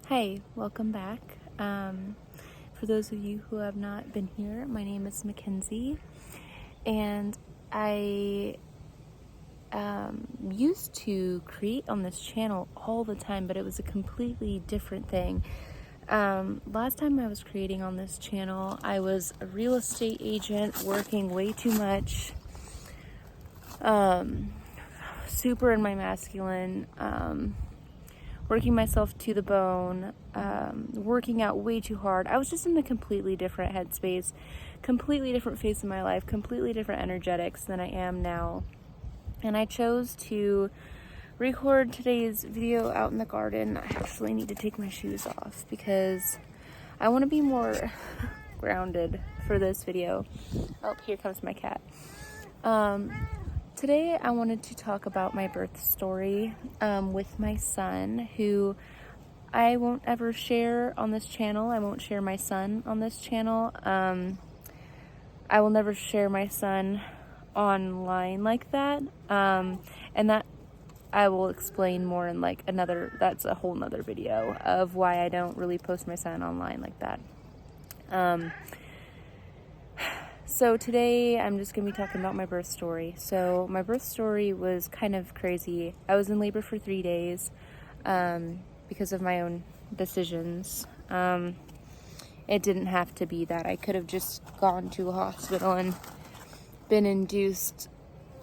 Hi, welcome back. For those of you who have not been here, my name is Mackenzie, and I used to create on this channel all the time, but it was a completely different thing. Last time I was creating on this channel, I was a real estate agent working way too much, super in my masculine, working myself to the bone, working out way too hard. I was just in a completely different headspace, completely different phase of my life, completely different energetics than I am now. And I chose to record today's video out in the garden. I actually need to take my shoes off because I want to be more grounded for this video. Oh, here comes my cat. Today I wanted to talk about my birth story with my son, who I won't ever share on this channel. I won't share my son on this channel. I will never share my son online like that. And that I will explain more in that's a whole nother video of why I don't really post my son online like that. So today I'm just going to be talking about my birth story. So my birth story was kind of crazy. I was in labor for 3 days because of my own decisions. It didn't have to be that. I could have just gone to a hospital and been induced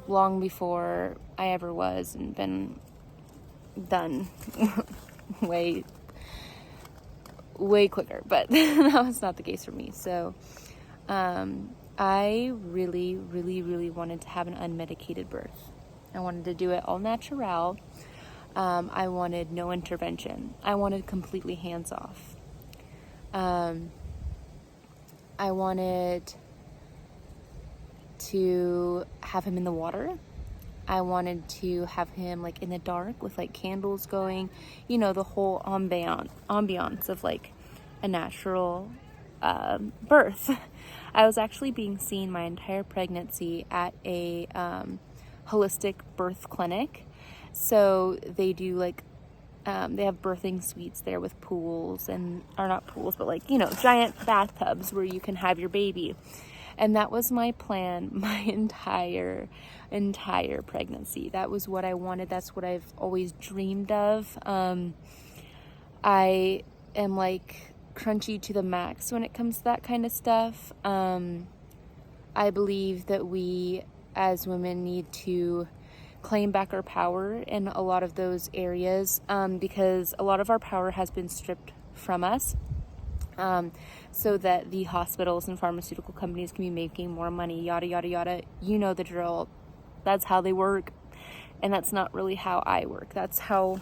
long before I ever was and been done way quicker. But that was not the case for me. So I really wanted to have an unmedicated birth. I wanted to do it all natural. I wanted no intervention. I wanted completely hands off. I wanted to have him in the water. I wanted to have him in the dark with candles going, the whole ambiance of a natural birth. I was actually being seen my entire pregnancy at a holistic birth clinic. So they do they have birthing suites there with pools or not pools, but giant bathtubs where you can have your baby. And that was my plan my entire pregnancy. That was what I wanted. That's what I've always dreamed of. I am crunchy to the max when it comes to that kind of stuff. I believe that we as women need to claim back our power in a lot of those areas, because a lot of our power has been stripped from us, so that the hospitals and pharmaceutical companies can be making more money, yada yada yada. You know the drill. That's how they work, and that's not really how I work. That's how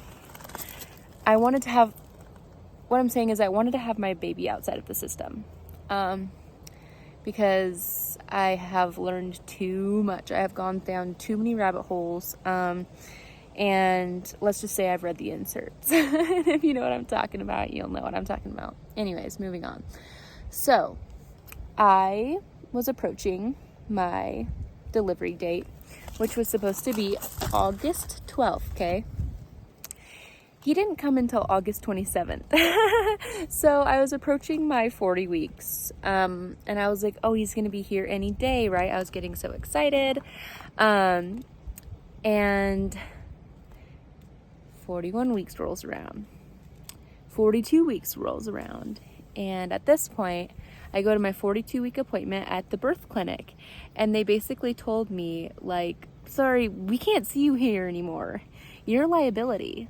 I wanted to have. What I'm saying is I wanted to have my baby outside of the system, because I have learned too much. I have gone down too many rabbit holes, and let's just say I've read the inserts. If you know what I'm talking about, you'll know what I'm talking about. Anyways, moving on. So I was approaching my delivery date, which was supposed to be August 12th, okay? He didn't come until August 27th. So I was approaching my 40 weeks. And I was like, oh, he's going to be here any day, right? I was getting so excited. And 41 weeks rolls around. 42 weeks rolls around. And at this point, I go to my 42-week appointment at the birth clinic. And they basically told me, sorry, we can't see you here anymore. You're a liability.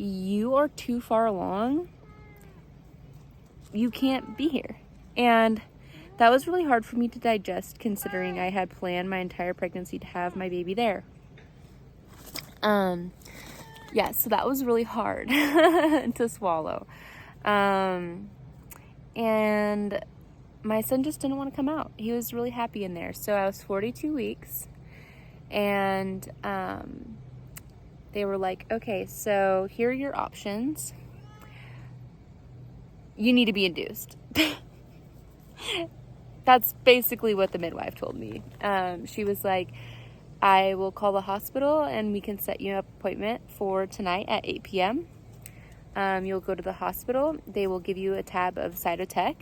You are too far along. You can't be here. And that was really hard for me to digest, considering I had planned my entire pregnancy to have my baby there. Yeah, so that was really hard to swallow. And my son just didn't want to come out. He was really happy in there. So I was 42 weeks, and they were like, okay, so here are your options. You need to be induced. That's basically what the midwife told me. She was like, I will call the hospital and we can set you an appointment for tonight at 8 p.m. you'll go to the hospital. They will give you a tab of Cytotec.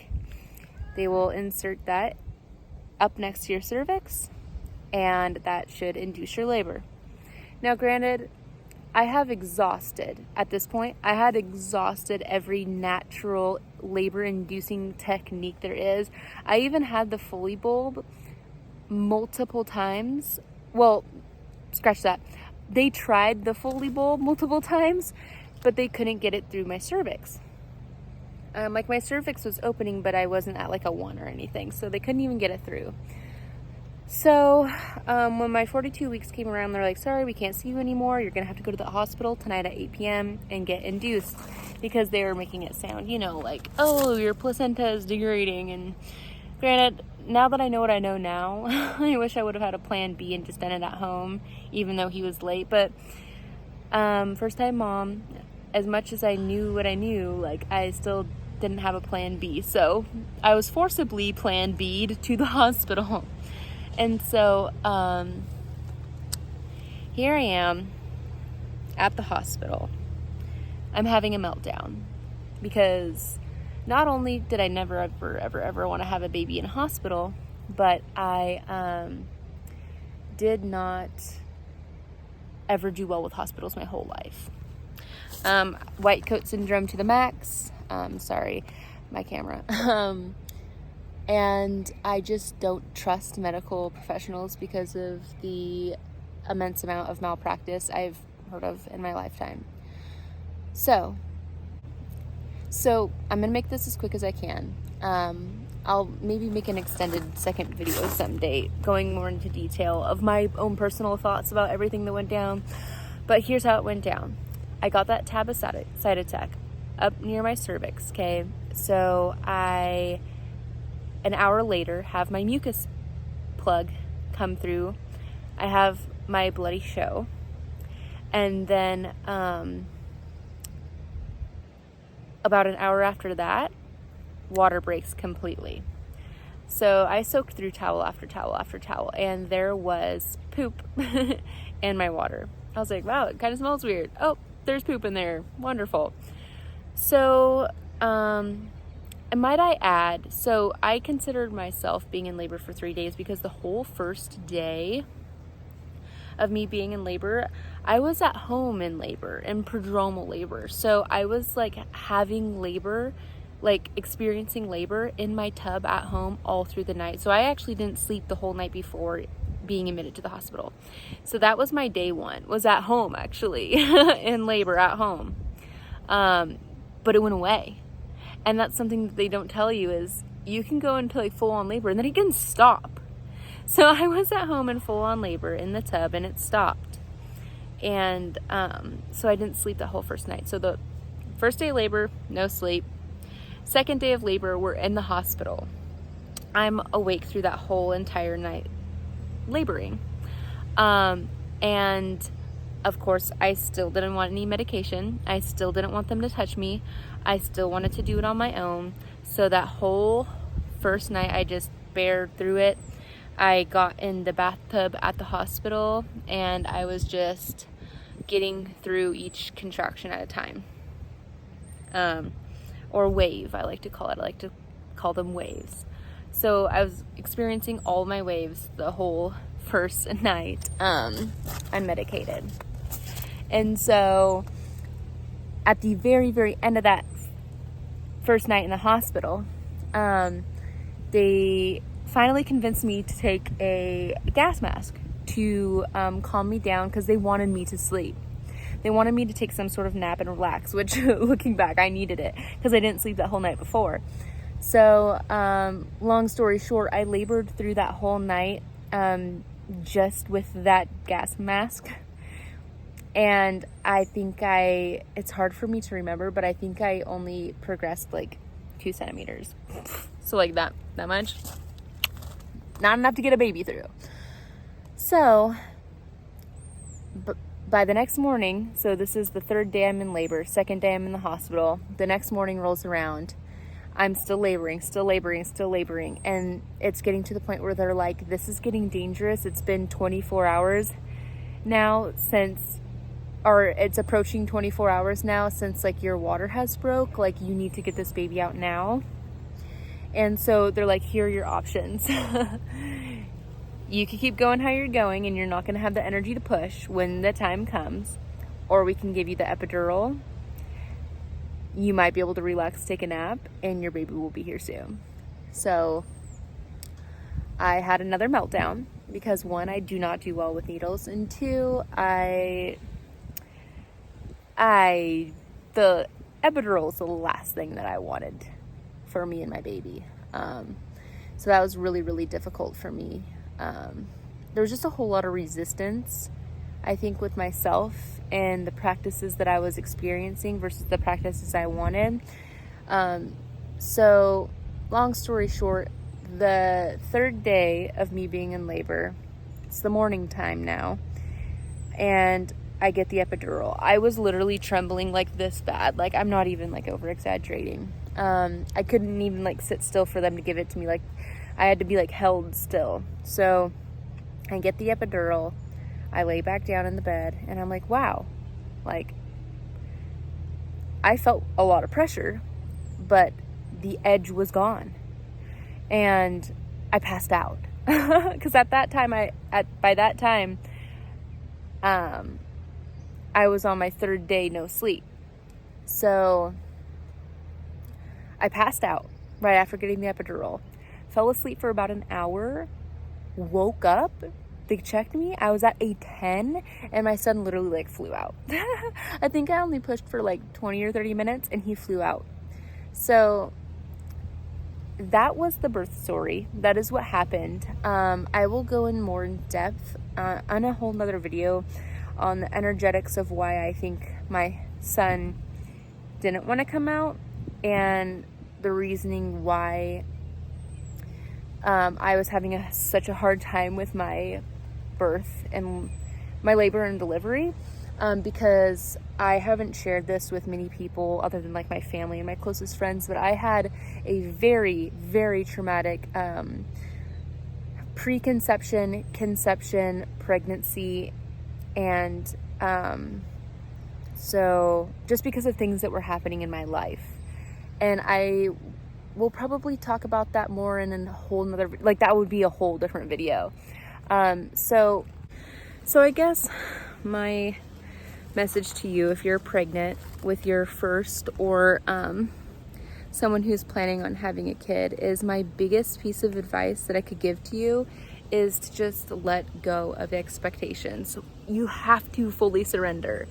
They will insert that up next to your cervix, and that should induce your labor. Now, granted, I have exhausted, at this point, I had exhausted every natural labor-inducing technique there is. I even had the Foley bulb multiple times. Well, scratch that. They tried the Foley bulb multiple times, but they couldn't get it through my cervix. Like, my cervix was opening, but I wasn't at like a 1 or anything, so they couldn't even get it through. So, when my 42 weeks came around, they're like, sorry, we can't see you anymore. You're going to have to go to the hospital tonight at 8 p.m. and get induced, because they were making it sound, you know, like, oh, your placenta is degrading. And granted, now that I know what I know now, I wish I would have had a plan B and just done it at home, even though he was late. But first time mom, as much as I knew what I knew, like, I still didn't have a plan B. So I was forcibly plan B'd to the hospital. And so here I am at the hospital. I'm having a meltdown because not only did I never, ever want to have a baby in a hospital, but I did not ever do well with hospitals my whole life. White coat syndrome to the max. Sorry, my camera. And I just don't trust medical professionals because of the immense amount of malpractice I've heard of in my lifetime. So I'm gonna make this as quick as I can. I'll maybe make an extended second video someday going more into detail of my own personal thoughts about everything that went down. But here's how it went down. I got that tab of Cytotec up near my cervix, okay? So an hour later, have my mucus plug come through. I have my bloody show. And then about an hour after that, water breaks completely. So I soaked through towel after towel after towel, and there was poop in my water. I was like, wow, it kind of smells weird. Oh, there's poop in there. Wonderful. So, might I add, so I considered myself being in labor for 3 days because the whole first day of me being in labor, I was at home in labor, in prodromal labor. So I was like having labor, like experiencing labor in my tub at home all through the night. So I actually didn't sleep the whole night before being admitted to the hospital. So that was my day one, was at home actually, in labor at home. But it went away. And that's something that they don't tell you is you can go into like full on labor and then it can stop. So I was at home in full on labor in the tub and it stopped. And so I didn't sleep the whole first night. So the first day of labor, no sleep. Second day of labor, we're in the hospital. I'm awake through that whole entire night laboring. And of course, I still didn't want any medication. I still didn't want them to touch me. I still wanted to do it on my own. So that whole first night, I just bared through it. I got in the bathtub at the hospital and I was just getting through each contraction at a time. Or wave, I like to call it. I like to call them waves. So I was experiencing all my waves the whole first night, unmedicated. And so at the very, very end of that first night in the hospital, they finally convinced me to take a gas mask to calm me down because they wanted me to sleep. They wanted me to take some sort of nap and relax, which looking back, I needed it because I didn't sleep that whole night before. So long story short, I labored through that whole night just with that gas mask. And I think it's hard for me to remember, but I think I only progressed like 2 centimeters. So like that much. Not enough to get a baby through. So, but by the next morning, so this is the third day I'm in labor, second day I'm in the hospital, the next morning rolls around, I'm still laboring, and it's getting to the point where they're like, this is getting dangerous. It's been 24 hours now since, or it's approaching 24 hours now since like your water has broke, like you need to get this baby out now. And so they're like, here are your options. You can keep going how you're going and you're not going to have the energy to push when the time comes, or we can give you the epidural. You might be able to relax, take a nap, and your baby will be here soon. So I had another meltdown because one, I do not do well with needles, and two, the epidural is the last thing that I wanted for me and my baby. So that was really, really difficult for me. There was just a whole lot of resistance, I think, with myself and the practices that I was experiencing versus the practices I wanted. So long story short, the third day of me being in labor, it's the morning time now, and I get the epidural. I was literally trembling like this bad. Like, I'm not even like over exaggerating. I couldn't even like sit still for them to give it to me. Like, I had to be like held still. So I get the epidural, I lay back down in the bed, and I'm like, wow, like I felt a lot of pressure, but the edge was gone, and I passed out. Because by that time I was on my third day no sleep. So I passed out right after getting the epidural, fell asleep for about an hour, woke up, they checked me, I was at a 10, and my son literally like flew out. I think I only pushed for like 20 or 30 minutes and he flew out. So that was the birth story. That is what happened. I will go in more in depth on a whole nother video on the energetics of why I think my son didn't want to come out, and the reasoning why I was having such a hard time with my birth and my labor and delivery, because I haven't shared this with many people other than like my family and my closest friends, but I had a very, very traumatic preconception, conception, pregnancy, and so just because of things that were happening in my life. And I will probably talk about that more in a whole nother, like that would be a whole different video. So I guess my message to you, if you're pregnant with your first, or someone who's planning on having a kid, is my biggest piece of advice that I could give to you is to just let go of expectations. You have to fully surrender.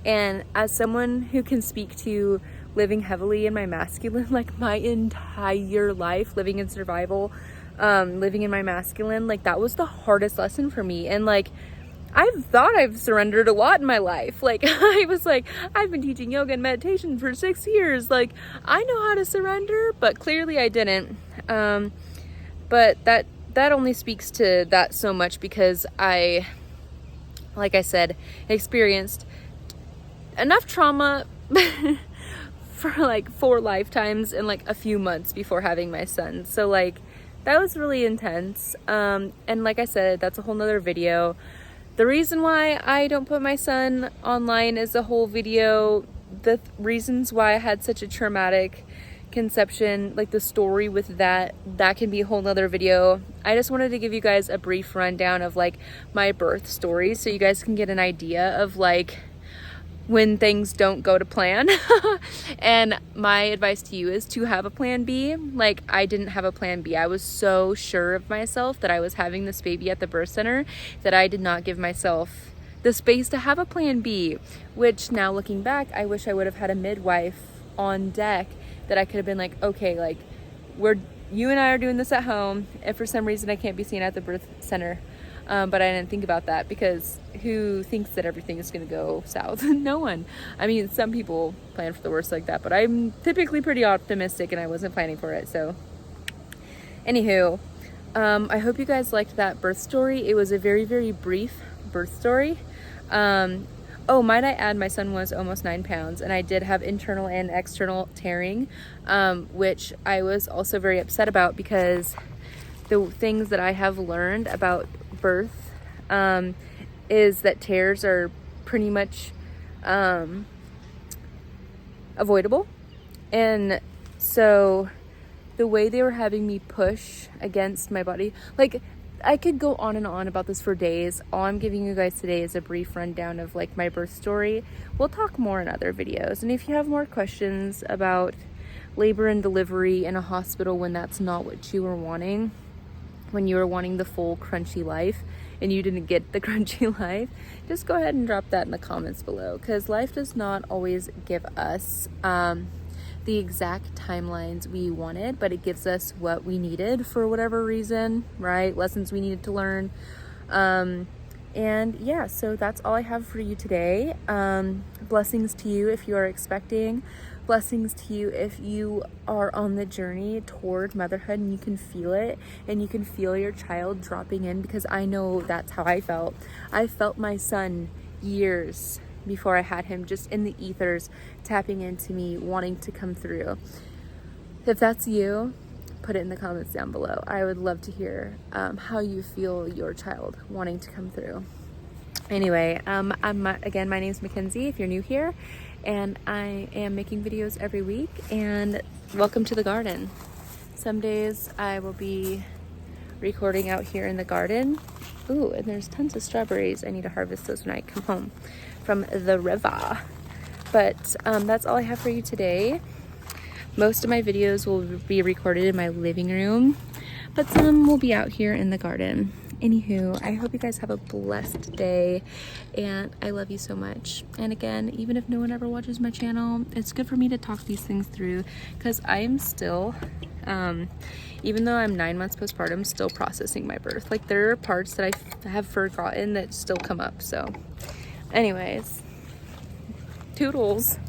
And as someone who can speak to living heavily in my masculine, like my entire life, living in survival, living in my masculine, like that was the hardest lesson for me. And like, I've thought I've surrendered a lot in my life. Like, I was like, I've been teaching yoga and meditation for 6 years. Like, I know how to surrender, but clearly I didn't. But that only speaks to that so much because I, like I said, experienced enough trauma for like 4 lifetimes in like a few months before having my son. So like, that was really intense. And like I said, that's a whole nother video. The reason why I don't put my son online is a whole video. The reasons why I had such a traumatic conception, like the story with that can be a whole nother video. I just wanted to give you guys a brief rundown of like my birth story so you guys can get an idea of like when things don't go to plan. And my advice to you is to have a plan B. Like, I didn't have a plan B. I was so sure of myself that I was having this baby at the birth center that I did not give myself the space to have a plan B, which now looking back, I wish I would have had a midwife on deck that I could have been like, okay, like you and I are doing this at home. If for some reason I can't be seen at the birth center, but I didn't think about that because who thinks that everything is going to go south? No one. I mean, some people plan for the worst like that, but I'm typically pretty optimistic and I wasn't planning for it. So anywho, I hope you guys liked that birth story. It was a very, very brief birth story. Oh, might I add, my son was almost 9 pounds and I did have internal and external tearing, which I was also very upset about because the things that I have learned about birth is that tears are pretty much avoidable. And so the way they were having me push against my body, like, I could go on and on about this for days. All I'm giving you guys today is a brief rundown of like my birth story. We'll talk more in other videos. And if you have more questions about labor and delivery in a hospital when that's not what you were wanting, when you were wanting the full crunchy life and you didn't get the crunchy life, just go ahead and drop that in the comments below, because life does not always give us the exact timelines we wanted, but it gives us what we needed for whatever reason, right? Lessons we needed to learn. And yeah, so that's all I have for you today. Blessings to you if you are expecting. Blessings to you if you are on the journey toward motherhood and you can feel it and you can feel your child dropping in, because I know that's how I felt. I felt my son years before I had him, just in the ethers, tapping into me, wanting to come through. If that's you, put it in the comments down below. I would love to hear how you feel your child wanting to come through. Anyway, again, my name's Mackenzie if you're new here, and I am making videos every week, and welcome to the garden. Some days I will be recording out here in the garden. Ooh, and there's tons of strawberries. I need to harvest those when I come home from the river. But that's all I have for you today. Most of my videos will be recorded in my living room, but some will be out here in the garden. Anywho, I hope you guys have a blessed day, and I love you so much. And again, even if no one ever watches my channel, it's good for me to talk these things through, because I am still, even though I'm 9 months postpartum, still processing my birth. Like, there are parts that I have forgotten that still come up. So anyways, toodles.